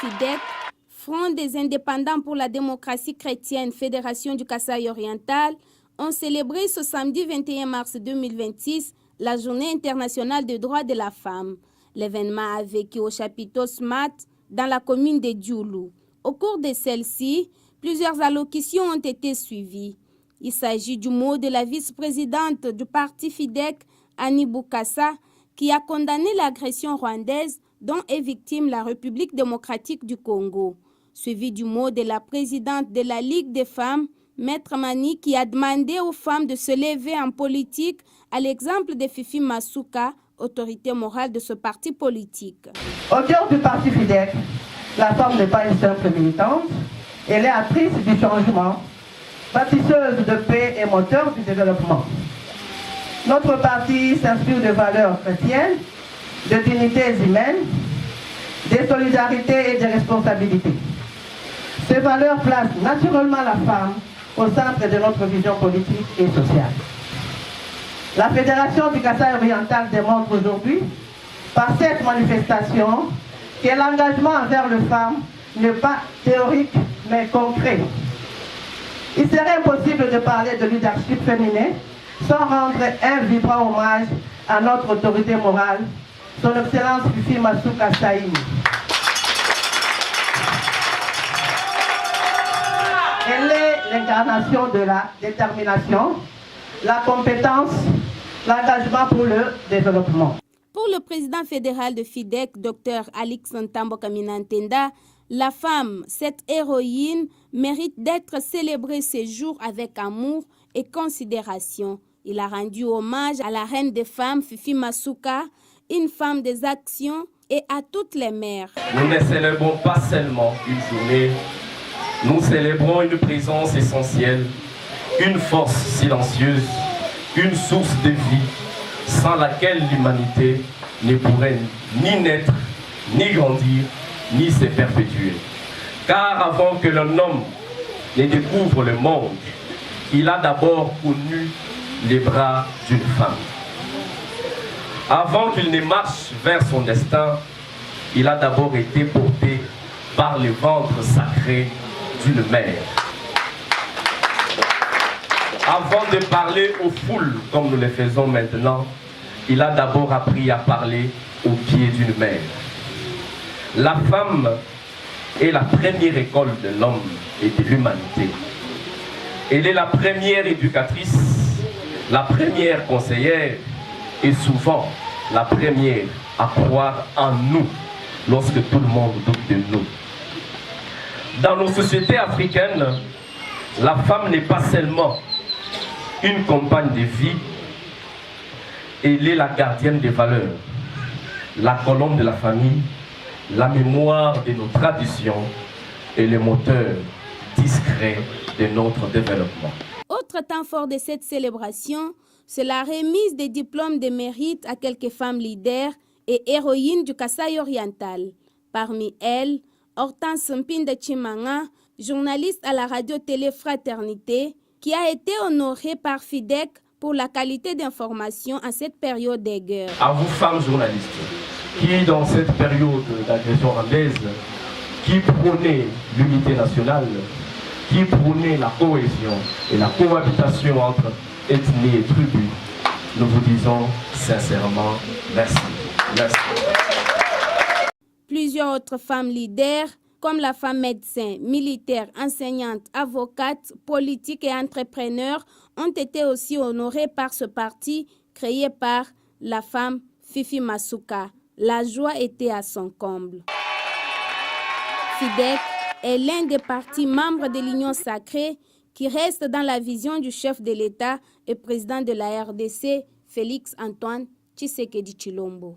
FIDEC, Front des indépendants pour la démocratie chrétienne, Fédération du Kasaï oriental, ont célébré ce samedi 21 mars 2026 la Journée internationale des droits de la femme. L'événement a vécu au chapiteau SMAT dans la commune de Dioulou. Au cours de celle-ci, plusieurs allocutions ont été suivies. Il s'agit du mot de la vice-présidente du parti FIDEC, Annie Boukassa, qui a condamné l'agression rwandaise dont est victime la République démocratique du Congo, suivi du mot de la présidente de la Ligue des femmes, Maître Mani, qui a demandé aux femmes de se lever en politique à l'exemple de Fifi Masuka, autorité morale de ce parti politique. Au cœur du parti FIDEC, la femme n'est pas une simple militante, elle est actrice du changement, bâtisseuse de paix et moteur du développement. Notre parti s'inspire de valeurs chrétiennes, de dignités humaines, de solidarité et de responsabilité. Ces valeurs placent naturellement la femme au centre de notre vision politique et sociale. La Fédération du Kasaï oriental démontre aujourd'hui, par cette manifestation, que l'engagement envers les femmes n'est pas théorique, mais concret. Il serait impossible de parler de leadership féminin sans rendre un vibrant hommage à notre autorité morale, son Excellence Fifi Masuka Saïmi. Elle est l'incarnation de la détermination, la compétence, l'engagement pour le développement. Pour le président fédéral de FIDEC, Dr Alix Ntambo Kaminantenda, la femme, cette héroïne, mérite d'être célébrée ce jour avec amour et considération. Il a rendu hommage à la reine des femmes, Fifi Masuka, une femme des actions, et à toutes les mères. Nous ne célébrons pas seulement une journée, nous célébrons une présence essentielle, une force silencieuse, une source de vie sans laquelle l'humanité ne pourrait ni naître, ni grandir, ni se perpétuer. Car avant que l'un homme ne découvre le monde, il a d'abord connu les bras d'une femme. Avant qu'il ne marche vers son destin, il a d'abord été porté par le ventre sacré d'une mère. Avant de parler aux foules comme nous le faisons maintenant, il a d'abord appris à parler aux pieds d'une mère. La femme est la première école de l'homme et de l'humanité. Elle est la première éducatrice, la première conseillère et souvent la première à croire en nous lorsque tout le monde doute de nous. Dans nos sociétés africaines, la femme n'est pas seulement une compagne de vie, elle est la gardienne des valeurs, la colonne de la famille, la mémoire de nos traditions et le moteur discret de notre développement. Autre temps fort de cette célébration, c'est la remise des diplômes de mérite à quelques femmes leaders et héroïnes du Kasaï oriental. Parmi elles, Hortense Mpinde Chimanga, journaliste à la radio-télé Fraternité, qui a été honorée par FIDEC pour la qualité d'information en cette période de guerre. À vous, femmes journalistes, qui dans cette période d'agression rwandaise, qui prônez l'unité nationale, qui prônez la cohésion et la cohabitation entre ethnies et tribus, nous vous disons sincèrement merci. Merci. Plusieurs autres femmes leaders, comme la femme médecin, militaire, enseignante, avocate, politique et entrepreneur, ont été aussi honorées par ce parti créé par la femme Fifi Masuka. La joie était à son comble. FIDEC est l'un des partis membres de l'Union sacrée qui reste dans la vision du chef de l'État et président de la RDC, Félix Antoine Tshisekedi Tshilombo.